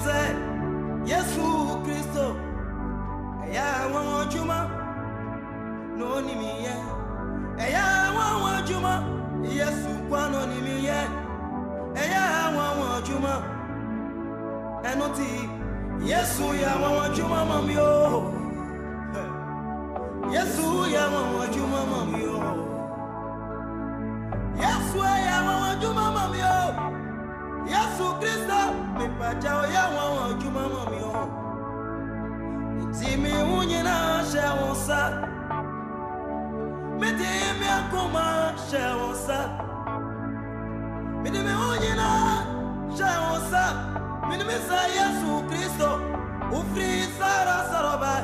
say, Yesu Christo, Eya wan juma, no ni mi ye. Eya wan juma, Yesu kwa no ni mi ye. Eya wan juma, enoti, Yesu ya wan juma mami o. Yesu ya wan juma mami o. Yesu ya wan juma mami o. Yesu Christo, me pacha o ya wan juma mami o. Ti mi unyi na she won sa. Me ti mi akoma she won sa. Me ti mi unyi na she won sa. Me ti mi sa Yesu Christo, o free sara saroba.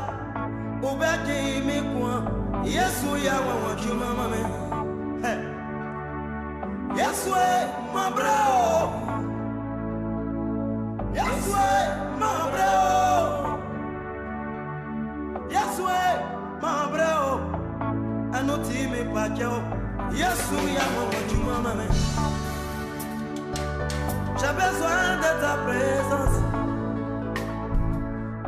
O be ki mi kwa. Yesu ya wan juma mami. Yesu my bro. Yesu my bro. Yesu my bro. Anoti me pacho. Yesu ya wan juma mami. J'ai besoin de ta présence.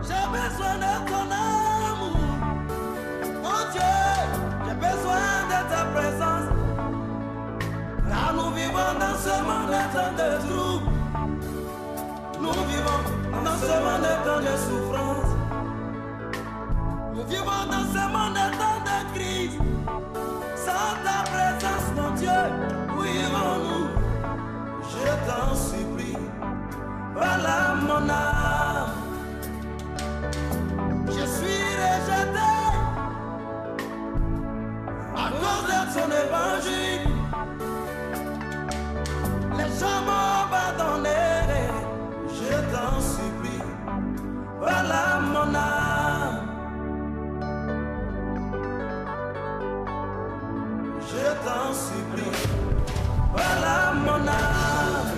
J'ai besoin de ton amour. Mon Dieu, j'ai besoin de ta présence. Car nous vivons dans ce monde de troubles. Nous vivons dans ce monde de souffrance. Nous vivons dans ce monde de crise. Sans ta présence, mon Dieu, où irons-nous? Je t'en supplie, voilà mon âme. Je suis rejeté à cause de son évangile. Les gens m'ont abandonné. Je t'en supplie, voilà mon âme. Je t'en supplie, voilà mon âme.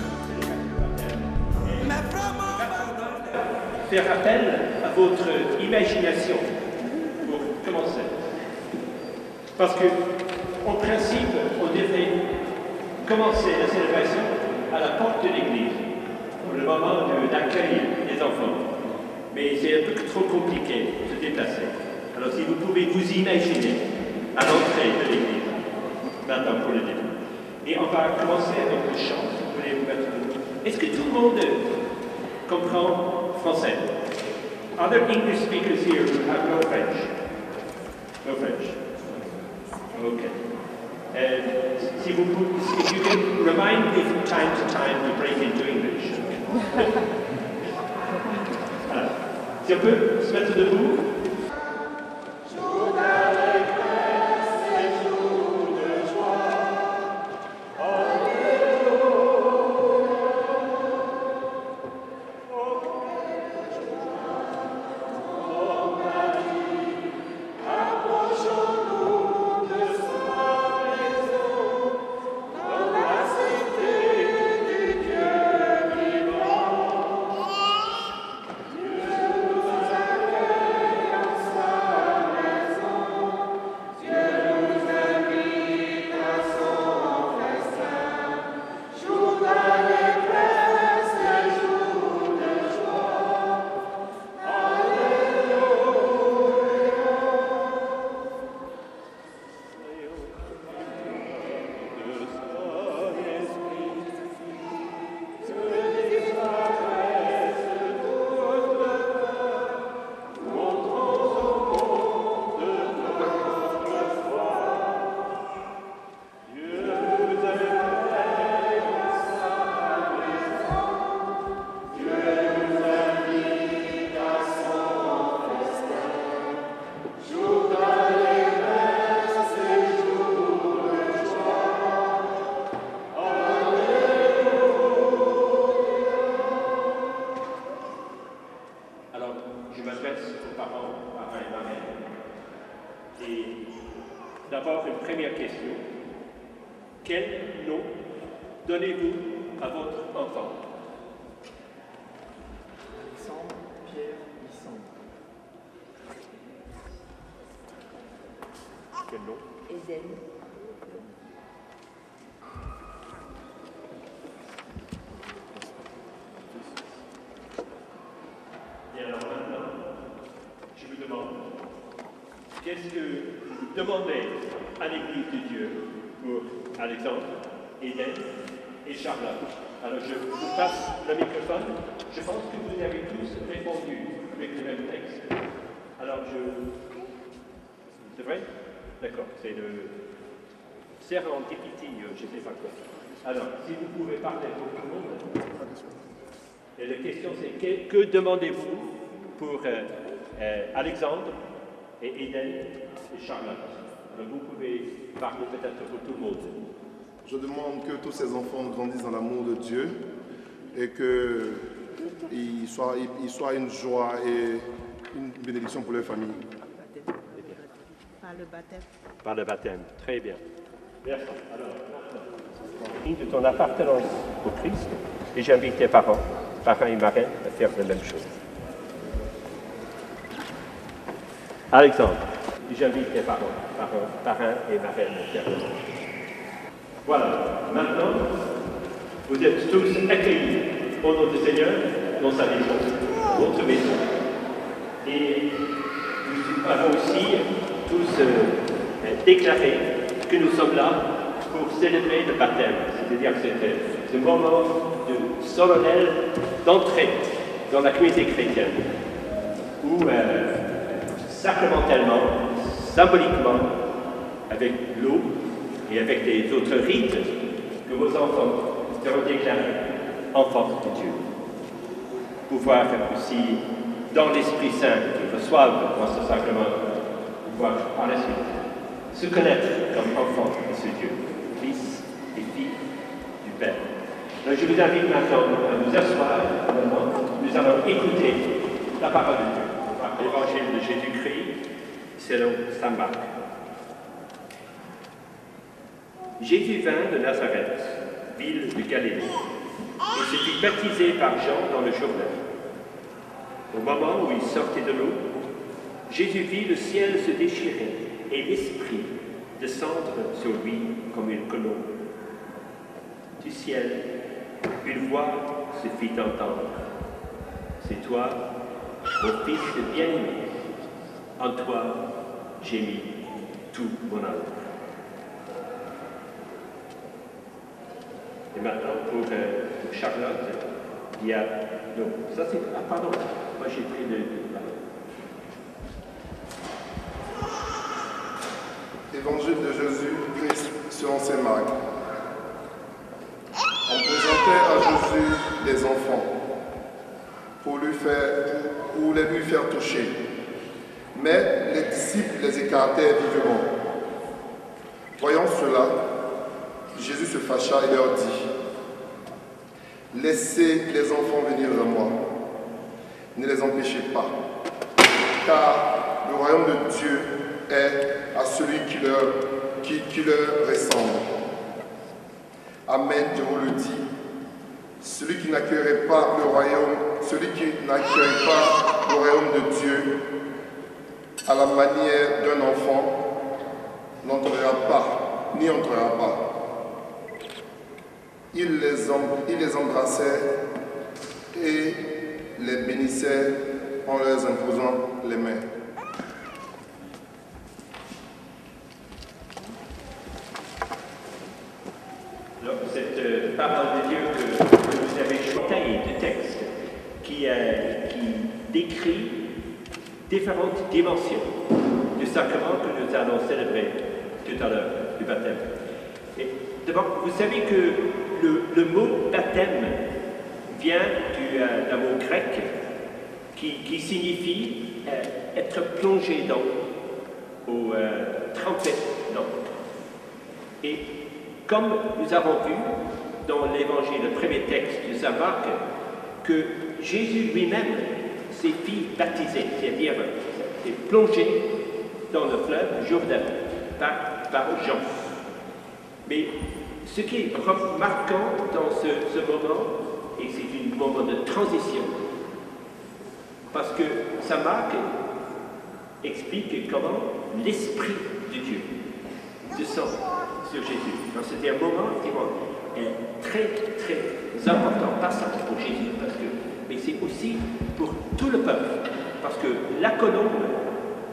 Mais vraiment abandonné. Faire appel à votre imagination pour commencer. Parce que, en principe, on devrait commencer la célébration à la porte de l'église, pour le moment d'accueil des enfants. Mais c'est un peu trop compliqué de se déplacer. Alors si vous pouvez vous imaginer à l'entrée de l'église, maintenant pour le début. Et on va commencer avec le chant, si vous voulez vous mettre debout. Est-ce que tout le monde comprend français? Are there English speakers here who have no French? No French. Okay. Si vous pouvez, if you can remind me from time to time to break into English. Alors, si on peut se mettre debout. Donnez-vous à votre enfant. Alexandre, Pierre, Lysandre. Quel nom? Eden. demander à l'Église de Dieu pour Alexandre, Eden et Charlotte. Alors je vous passe le microphone. Je pense que vous avez tous répondu avec le même texte. Alors c'est vrai? D'accord, c'est le serendipity, je ne sais pas quoi. Alors, si vous pouvez parler pour tout le monde. Et la question c'est que demandez-vous pour Alexandre et Eden et Charlotte? Alors vous pouvez parler peut-être pour tout le monde. Je demande que tous ces enfants grandissent dans l'amour de Dieu et qu'ils soient une joie et une bénédiction pour leur famille. Par le baptême. Par le baptême, très bien. Merci. Alors, de ton appartenance au Christ, et j'invite tes parents et marraines à faire la même chose. Alexandre, j'invite tes parents et marraines à faire la même chose. Voilà, maintenant, vous êtes tous accueillis au nom du Seigneur dans sa maison, votre maison. Et nous avons aussi tous déclaré que nous sommes là pour célébrer le baptême, c'est-à-dire que c'est ce moment solennel d'entrée dans la communauté chrétienne, où sacramentellement, symboliquement, avec l'eau et avec les autres rites, que vos enfants seront déclarés enfants de Dieu. Pouvoir aussi, dans l'Esprit Saint qu'ils reçoivent dans ce sacrement, pouvoir par la suite se connaître comme enfants de ce Dieu, fils et filles du Père. Donc, je vous invite maintenant à vous asseoir. Nous allons écouter la parole de Dieu, l'évangile de Jésus-Christ selon saint Marc. Jésus vint de Nazareth, ville de Galilée, et se fit baptiser par Jean dans le Jourdain. Au moment où il sortait de l'eau, Jésus vit le ciel se déchirer et l'Esprit descendre sur lui comme une colombe. Du ciel, une voix se fit entendre. C'est toi, mon Fils bien-aimé. En toi, j'ai mis tout mon amour. Et maintenant, pour Charlotte, il y a... Non, ça c'est... Ah, pardon. Moi, j'ai pris le... Évangile de Jésus-Christ selon saint Marc. On présentait à Jésus des enfants pour les lui faire toucher. Mais les disciples les écartaient vivement. Voyant cela, Jésus se fâcha et leur dit: laissez les enfants venir à moi, ne les empêchez pas, car le royaume de Dieu est à celui qui leur ressemble. Amen, je vous le dis, celui qui n'accueillerait pas le royaume de Dieu à la manière d'un enfant n'y entrera pas. Il les embrassait et les bénissait en leur imposant les mains. Alors, cette parole de Dieu que vous avez choisie de texte qui décrit différentes dimensions du sacrement que nous allons célébrer tout à l'heure, du baptême. Et d'abord, vous savez que le mot baptême vient d'un mot grec qui signifie être plongé dans, ou trempé dans. Et comme nous avons vu dans l'évangile, le premier texte de saint Marc, que Jésus lui-même s'est fait baptiser, c'est-à-dire s'est plongé dans le fleuve Jourdain par Jean. Mais ce qui est marquant dans ce moment, et c'est un moment de transition, parce que saint Marc explique comment l'Esprit de Dieu descend sur Jésus. Donc c'était un moment très très important, pas seulement pour Jésus, mais c'est aussi pour tout le peuple, parce que la colombe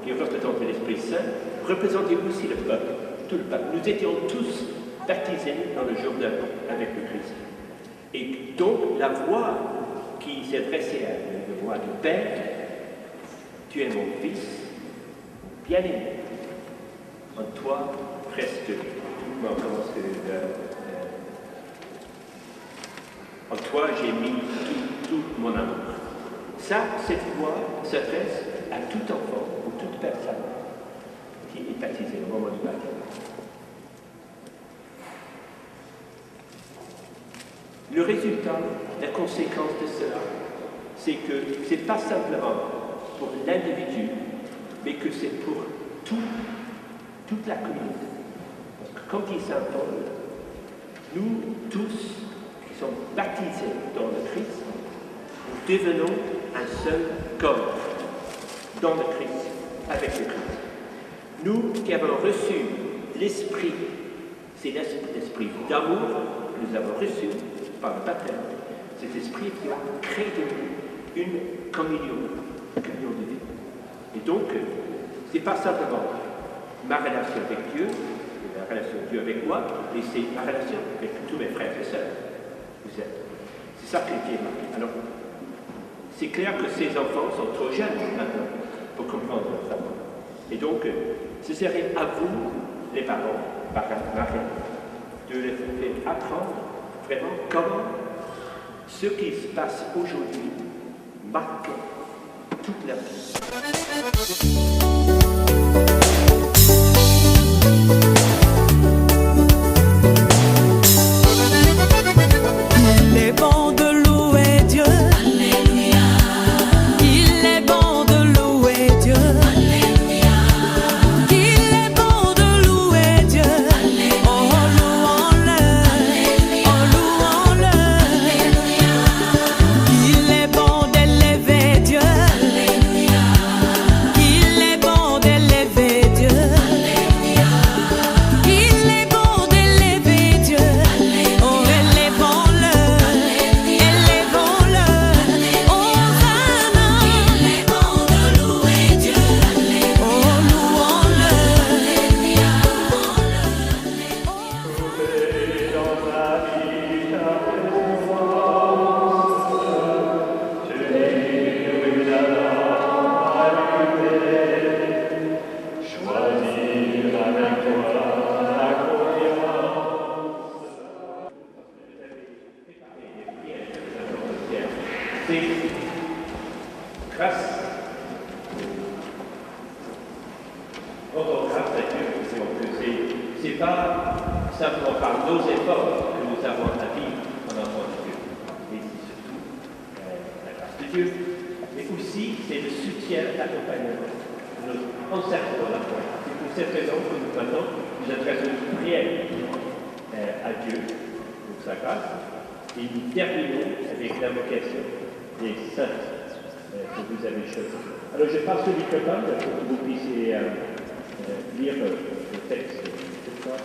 qui représente l'Esprit Saint, représentait aussi le peuple, tout le peuple. Nous étions tous baptisés dans le Jourdain avec le Christ. Et donc, la voix qui s'adressait à la voix du Père, tu es mon Fils, bien-aimé. En toi reste en toi j'ai mis tout mon amour. Ça, cette voix s'adresse à tout enfant ou toute personne qui est baptisée au moment du baptême. Le résultat, la conséquence de cela, c'est que ce n'est pas simplement pour l'individu, mais que c'est pour toute la communauté. Parce que comme dit Saint Paul, nous tous qui sommes baptisés dans le Christ, nous devenons un seul corps dans le Christ, avec le Christ. Nous qui avons reçu l'Esprit, c'est l'Esprit d'amour que nous avons reçu par le baptême, cet Esprit qui a créé de nous une communion de vie. Et donc, ce n'est pas simplement ma relation avec Dieu, la relation de Dieu avec moi, mais c'est ma relation avec tous mes frères et sœurs. C'est ça qui est marqué. Alors, c'est clair que ces enfants sont trop jeunes maintenant pour comprendre ça. Et donc, ce serait à vous, les parents, Marie, de les faire apprendre vraiment comment ce qui se passe aujourd'hui marque toute leur vie. Il est bon de louer Dieu. Alléluia. Il est bon de louer Dieu. Alléluia. Il est bon de louer Dieu. Alléluia. Oh, louons-le. Alléluia. Oh, louons-le. Alléluia. Il est bon d'élever Dieu. Alléluia. Il est bon d'élever Dieu. Alléluia. Il est bon d'élever Dieu. Oh, élevons-le. Élevons-le. Hosanna. Il est bon de louer Dieu. Oh, louons-le. C'est grâce à Dieu que c'est pas simplement par nos efforts que nous avons la vie en enfant de Dieu, mais c'est surtout la grâce de Dieu. Mais aussi, c'est le soutien, l'accompagnement de notre ancêtre dans la foi. C'est pour cette raison que nous maintenant nous adressons une prière à Dieu pour sa grâce et nous terminons avec l'invocation des saints que vous avez choisis. Alors je passe le microphone pour que vous puissiez lire le texte cette fois.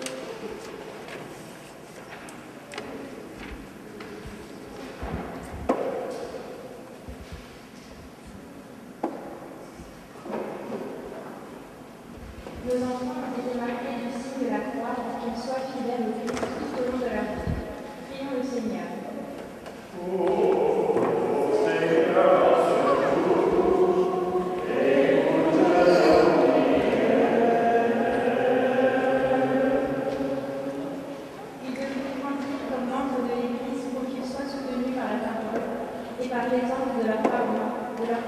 Nos enfants ont été marqués du signe de la croix pour qu'ils soient fidèles au Christ tout au long de leur vie. Prions le Seigneur. Ils devront grandir comme membres de l'Église pour qu'ils soient soutenus par la parole et par l'exemple de leurs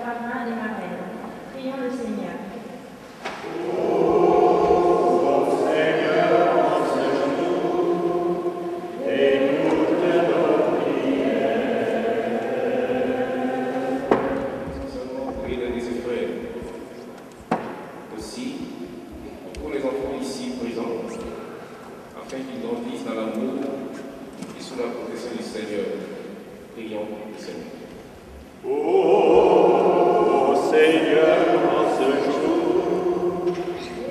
parrains et marraines. Prions le Seigneur. Aussi, pour les enfants ici présents, afin qu'ils grandissent dans l'amour et sous la protection du Seigneur. Prions le Seigneur. Ô Seigneur, en ce jour,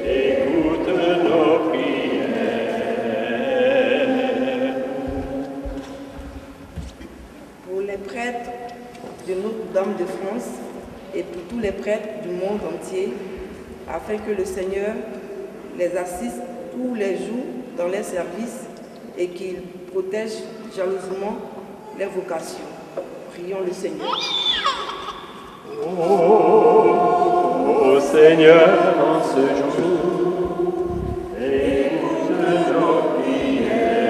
écoute nos prières. Pour les prêtres de Notre-Dame de France et pour tous les prêtres du monde entier, afin que le Seigneur les assiste tous les jours dans les services et qu'il protège jalousement les vocations. Prions le Seigneur. Ô Seigneur, en ce jour, écoute nos prières.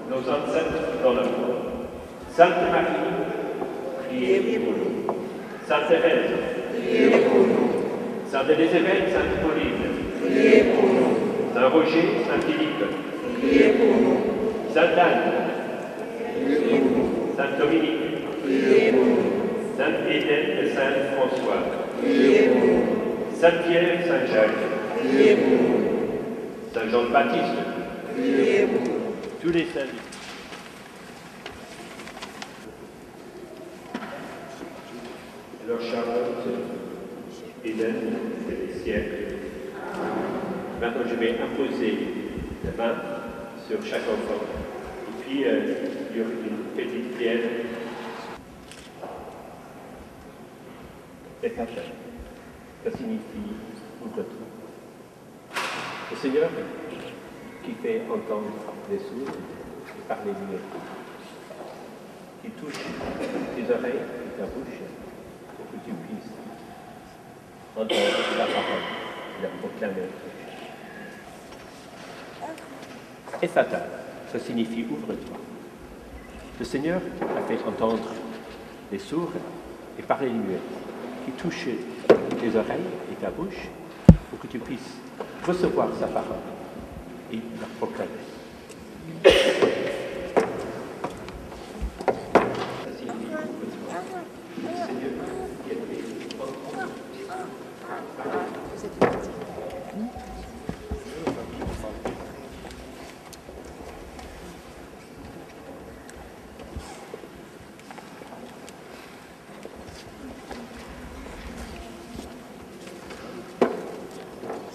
Nos ancêtres dans le monde. Sainte Marie, priez pour nous. Sainte Thérèse, Priez pour nous. Sainte Élisabeth, Sainte Pauline, Priez pour nous. Saint Roger, Saint Philippe, Priez pour nous. Sainte Anne, Sainte Dominique, Priez pour nous. Sainte Hélène et Saint François, Priez pour nous. Saint Pierre, Saint Jacques, Priez pour nous. Saint Jean le Baptiste, Priez pour nous. tous les saints. Alors Charlotte, Hélène et les siècles. Maintenant je vais imposer la main sur chaque enfant. Et puis il y aura une petite prière. Et ça signifie ouvre-toi. Le Seigneur qui fait entendre les sourds et parler mieux, qui touche tes oreilles et ta bouche pour que tu puisses entendre la parole et la proclamer. Et Fata, ça signifie ouvre-toi. Le Seigneur a fait entendre les sourds et parler les muets, qui touche tes oreilles et ta bouche pour que tu puisses recevoir sa parole et la proclamer. Ça signifie ouvre-toi. Le Seigneur qui a fait entendre.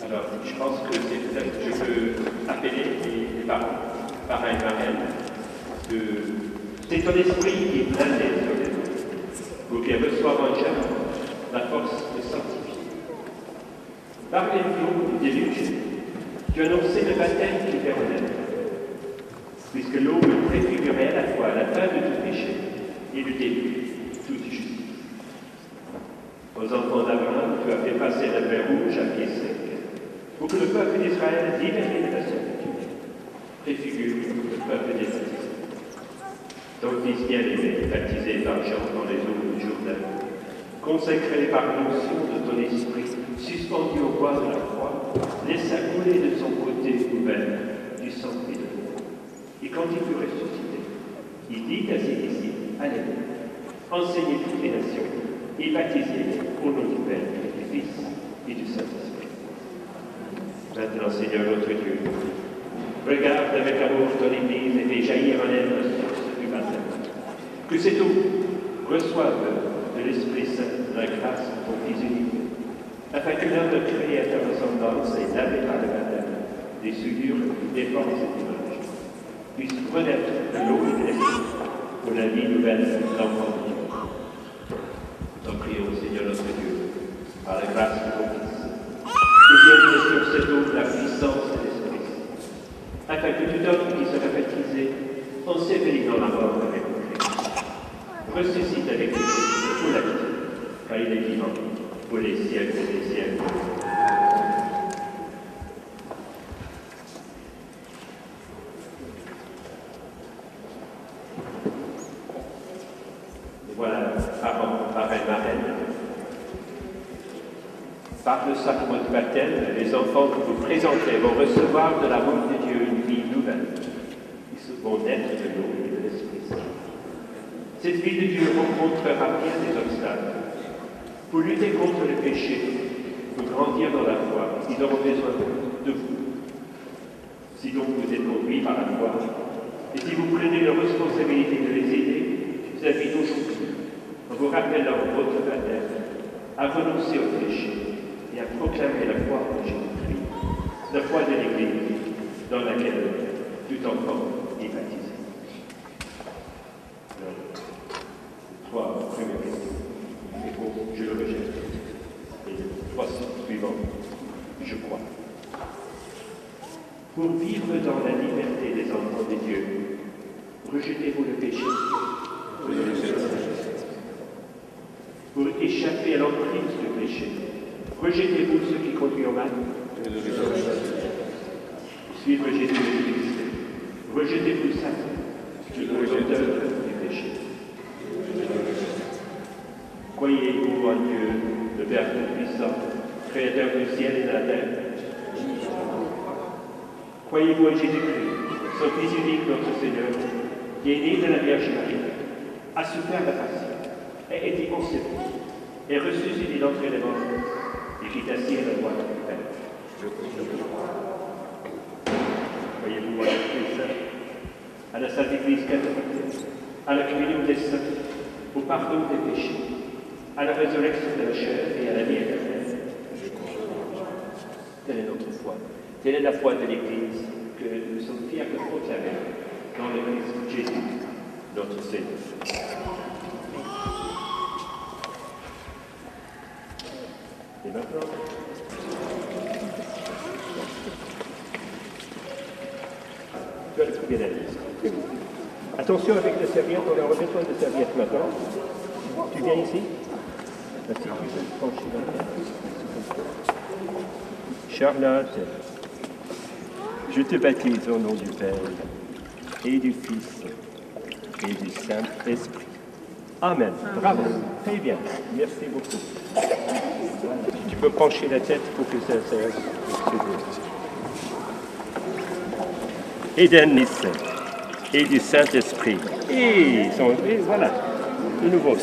Alors, je pense que c'est peut-être que je peux appeler les parents et marraines, que c'est ton esprit qui est blindé sur les autres, pour qu'ils reçoivent en chair la force de sanctifier. Par les flots du déluge, tu annonçais le baptême qui fait renaître, puisque l'eau préfigurait à la fois la fin de tout péché et le début de toute justice. Aux enfants d'Abraham, tu as fait passer la mer rouge à pied sec, pour que le peuple d'Israël, libéré de la servitude, préfigure le peuple des baptisés. Ton fils bien-aimé, baptisé par Jean dans les eaux du Jourdain, consacré par l'onction de ton esprit, suspendu au bois de la croix, laissa couler de son côté ouvert du sang et de l'eau. Et quand il fut ressuscité, il dit à ses disciples, allez, enseignez toutes les nations et baptisez au nom du Père, du Fils et du Saint-Esprit. Maintenant, Seigneur notre Dieu, regarde avec amour ton Église et fais jaillir en elle la source du baptême. Que cette eau reçoive de l'Esprit Saint la grâce de ton Fils unique, afin que l'homme créé à ta ressemblance et lavé par le baptême des souillures, des formes et des images, puisse renaître de l'eau et de l'Esprit pour la vie nouvelle de l'enfant de Dieu. Nous prions, Seigneur notre Dieu, par la grâce de ton Fils, que vienne sur cette eau la puissance de l'Esprit, afin que tout homme qui sera baptisé, ensevelie dans la mort avec le Christ, ressuscite avec le Christ pour la vie, car il est vivant pour les siècles des siècles. Voilà, parents, marraines, marraines. Par le sacrement du baptême, les enfants que vous présentez vont recevoir de l'amour de Dieu une vie nouvelle. Ils vont naître de l'eau et de l'Esprit Saint. Cette vie de Dieu rencontrera bien des obstacles. Pour lutter contre le péché, pour grandir dans la foi, ils auront besoin de vous. Si donc vous êtes conduits par la foi, et si vous prenez la responsabilité de les aider, je vous invite aujourd'hui, en vous rappelant votre baptême, à renoncer au péché et à proclamer la foi en Jésus-Christ, la foi de l'Église dans laquelle tout enfant est baptisé. Alors, trois premières questions. Il faut pour vivre dans la liberté des enfants de Dieu. Rejetez-vous le péché. Pour échapper à l'emprise du péché. Rejetez-vous ce qui conduit au mal. Suivre Jésus le Christ. Rejetez-vous Satan, qui est l'auteur du péché. Croyez-vous en Dieu, le Père Tout-Puissant, Créateur du ciel et de la terre. Croyez-vous en Jésus-Christ, son Fils unique, notre Seigneur, qui est né de la Vierge Marie, a souffert la passion, a été conçu, est ressuscité d'entre les morts, et qui est assis à la droite du Père. Croyez-vous à l'Esprit Saint, à la Sainte Église catholique, à la communion des saints, au pardon des péchés, à la résurrection de la chair et à la vie éternelle. Telle est notre foi. Telle est la foi de l'Église que nous sommes fiers de proclamer dans le Christ Jésus, notre Seigneur. Et maintenant, tu as le premier indice. Attention avec la serviette, on aura besoin de serviette maintenant. Tu viens ici? Merci, tu peux te pencher là. Charlotte, je te baptise au nom du Père et du Fils et du Saint-Esprit. Amen. Bravo. Très bien. Merci beaucoup. Tu peux pencher la tête pour que ça reste. Et d'un Nice et du Saint-Esprit. Et voilà, le nouveau.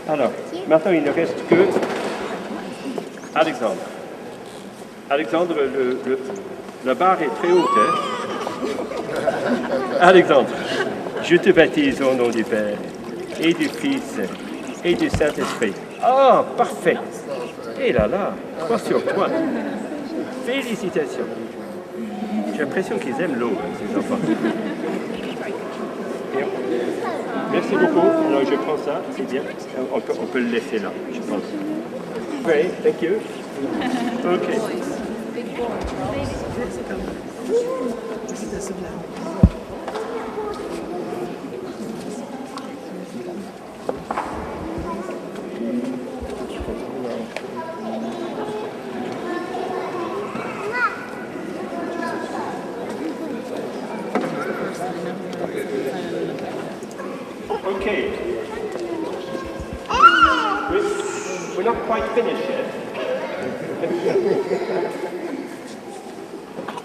Alors, maintenant, il ne reste que Alexandre. Alexandre, la barre est très haute. Hein? Alexandre, je te baptise au nom du Père et du Fils et du Saint-Esprit. Oh, parfait. Et là, crois sur toi. Félicitations. J'ai l'impression qu'ils aiment l'eau, ces enfants. Merci beaucoup. Alors, je prends ça, c'est bien. On peut le laisser là, je pense. Oui, thank you. OK. Okay. We're not quite finished yet.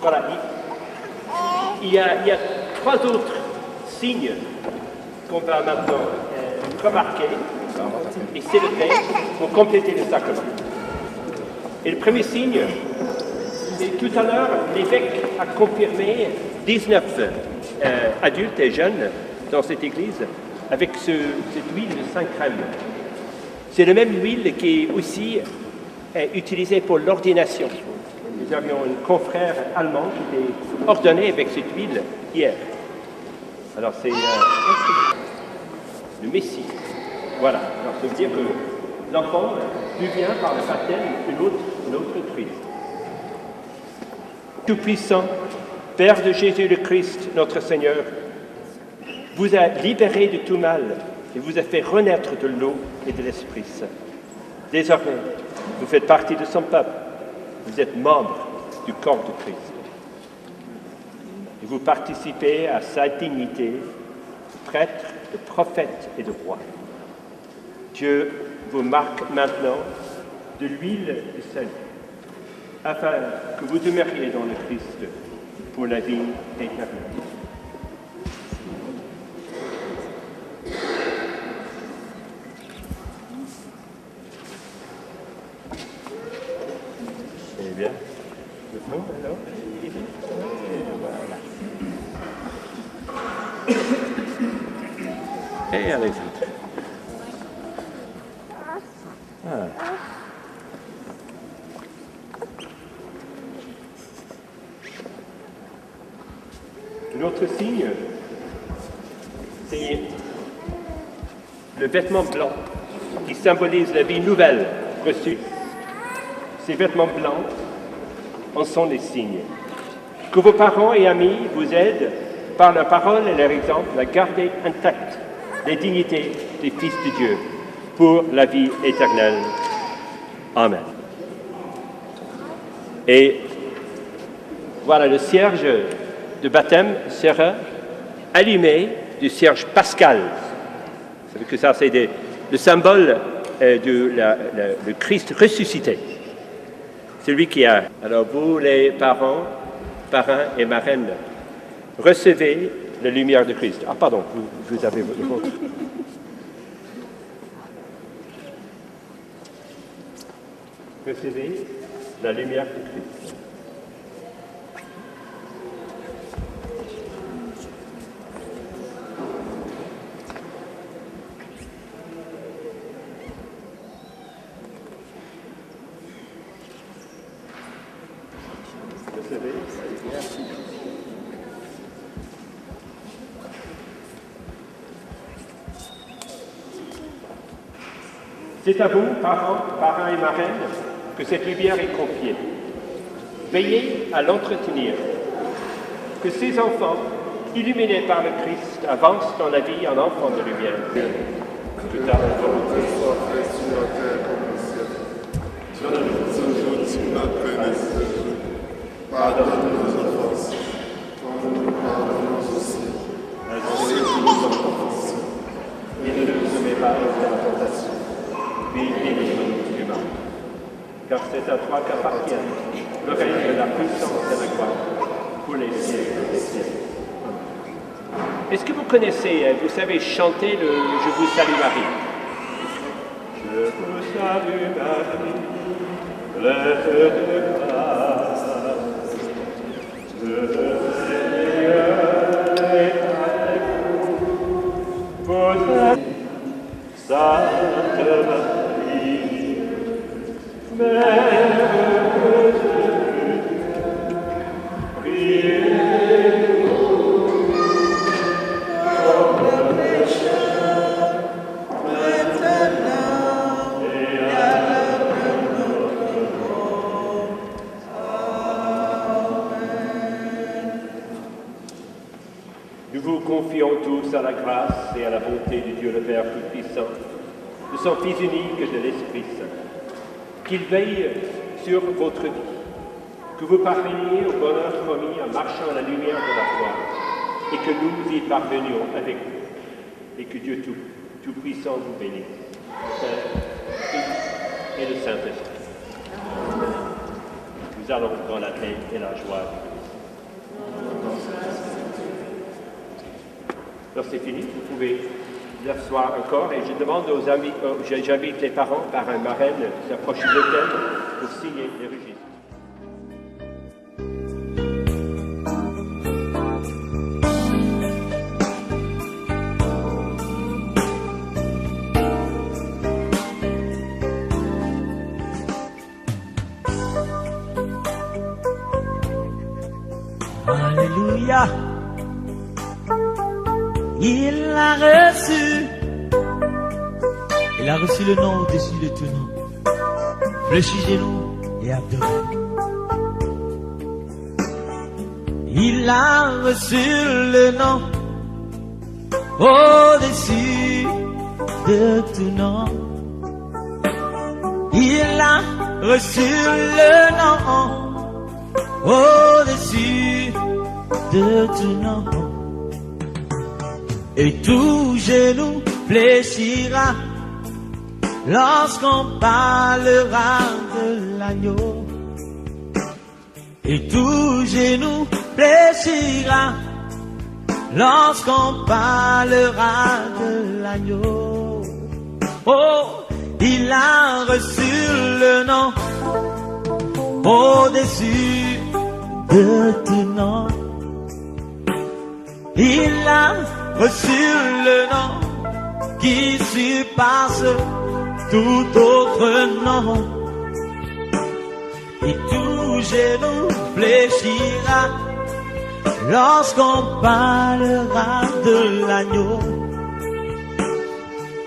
Voilà. Il y a 3 autres signes qu'on va maintenant remarquer et célébrer pour compléter le sacrement. Et le premier signe, c'est tout à l'heure, l'évêque a confirmé 19 adultes et jeunes dans cette église avec cette huile de Saint-Crème. C'est la même huile qui est aussi utilisée pour l'ordination. Nous avions un confrère allemand qui était ordonné avec cette huile hier. Alors c'est le Messie. Voilà. Alors ça veut dire que l'enfant devient par le baptême une autre Christ. Tout-Puissant, Père de Jésus le Christ, notre Seigneur, vous a libéré de tout mal et vous a fait renaître de l'eau et de l'Esprit Saint. Désormais, vous faites partie de son peuple. Vous êtes membre du corps de Christ. Et vous participez à sa dignité de prêtre, de prophète et de roi. Dieu vous marque maintenant de l'huile de salut, afin que vous demeuriez dans le Christ pour la vie éternelle. Eh bien, bon, alors, voilà. Et allez-y. L'autre signe, c'est le vêtement blanc. qui symbolise la vie nouvelle reçue. Ces vêtements blancs en sont les signes. Que vos parents et amis vous aident, par leur parole et leur exemple, à garder intactes les dignités des fils de Dieu pour la vie éternelle. Amen. Et voilà, le cierge de baptême sera allumé du cierge pascal. Vous savez que ça, c'est le symbole du Christ ressuscité. Celui qui a. Alors vous, les parrains et marraines, recevez la lumière de Christ. Ah pardon, vous avez votre vôtre. Recevez la lumière de Christ. Recevez la lumière de Christ. C'est à vous, parrains et marraines, que cette lumière est confiée. Veillez à l'entretenir. Que ces enfants, illuminés par le Christ, avancent dans la vie en enfants de lumière. Que ta volonté soit faite sur la terre comme au ciel. Donne-nous aujourd'hui notre pain nécessaire. Pardonne nos offenses, comme nous pardonnons aussi à ceux qui nous ont offensés. Et ne nous soumets pas à la tentation. Mais délivre-nous du mal. Car c'est à toi qu'appartient le règne de la puissance et la gloire pour les siècles des siècles. Est-ce que vous connaissez, vous savez chanter le « Je vous salue Marie » ? Je vous salue Marie, pleine de grâce, le Seigneur est avec vous. Vous êtes Sainte Marie, Mère de Dieu, priez pour nos pécheurs, maintenant et à l'heure de notre mort. Amen. Nous vous confions tous à la grâce et à la bonté de Dieu le Père Tout-Puissant, de son Fils unique et de l'Esprit Saint. Qu'il veille sur votre vie, que vous parveniez au bonheur promis en marchant à la lumière de la foi, et que nous y parvenions avec vous, et que Dieu Tout-Puissant vous bénisse, Père, Fils et le Saint-Esprit. Nous allons dans la paix et la joie du Christ. Alors c'est fini, vous pouvez vous asseoir encore, et je demande aux amis, j'invite les parents par un marraine qui s'approche de l'autel pour signer les registres. Alléluia. Il a reçu le nom au-dessus de tout nom. Fléchissez-nous et adorez. Il a reçu le nom au-dessus de tout nom. Il a reçu le nom au-dessus de tout nom. Et tout genou fléchira lorsqu'on parlera de l'agneau. Et tout genou fléchira lorsqu'on parlera de l'agneau. Oh, il a reçu le nom au-dessus de tout nom. Il a reçu le nom qui surpasse tout autre nom. Et tout genou fléchira lorsqu'on parlera de l'agneau.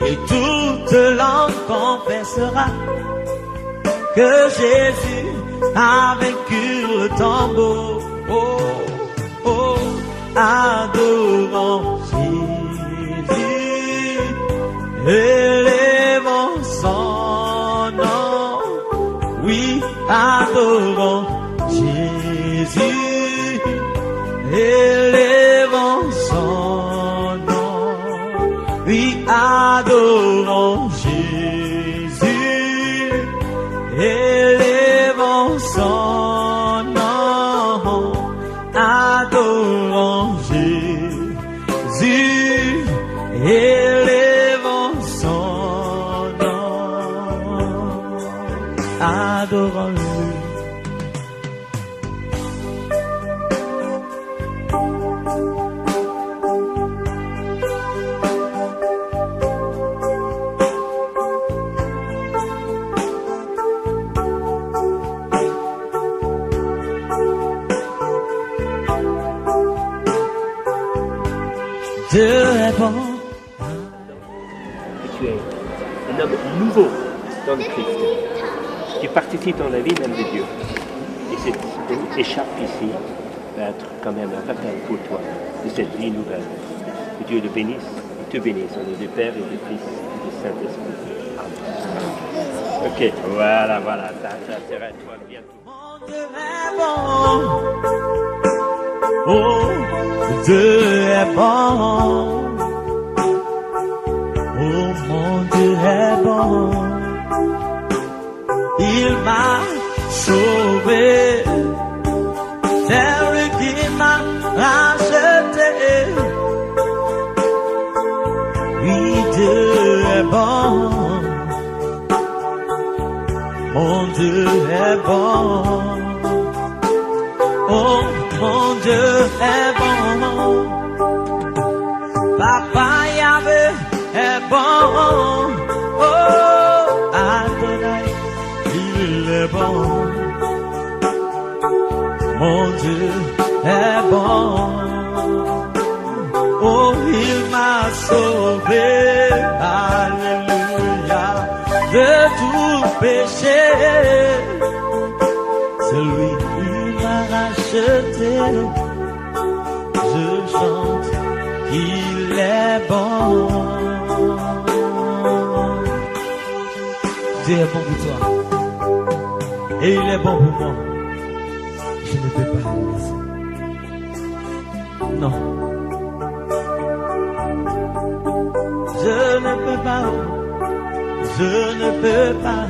et toute langue confessera que Jésus a vaincu le tombeau. Oh, oh, adorons Jésus, élevons son nom. Oui, adorons Jésus, élevons son nom. Oui, adorons Jésus, élevons son nom. Adorons Jésus, élevons son nom. Adorons-le. Dieu est bon. Tu es un homme nouveau dans le Christ. Tu participes dans la vie même de Dieu. Et cette écharpe ici va être quand même un rappel pour toi de cette vie nouvelle. Que Dieu le bénisse et te bénisse au nom du Père et du Fils et du Saint-Esprit. Amen. Ok, voilà, ça sera toi bientôt. Mon Dieu est bon. Oh, Dieu est bon. Oh, mon Dieu est bon. Il m'a sauvé. C'est lui qui m'a racheté. Oui, Dieu est bon. Mon Dieu est bon. Oh, mon Dieu est bon. Papa Yahvé est bon. Oh, Adonai, il est bon. Mon Dieu est bon. Oh, il m'a sauvé. Alléluia. De tout péché. Celui qui m'a racheté. Je chante, il est bon. Dieu est bon pour toi. Et il est bon pour moi. Je ne peux pas le laisser. Non. Je ne peux pas. Je ne peux pas.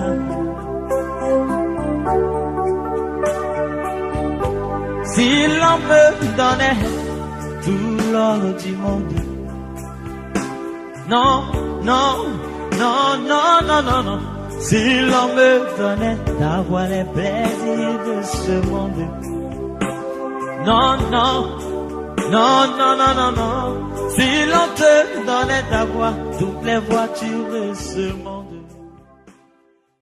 Si l'on me donnait tout l'or du monde. Non, non, non, non, non, non, non. Si l'on me donnait d'avoir les plaisirs de ce monde. Non, non, non, non, non, non, non. Si l'on te donnait d'avoir toutes les voitures de ce monde.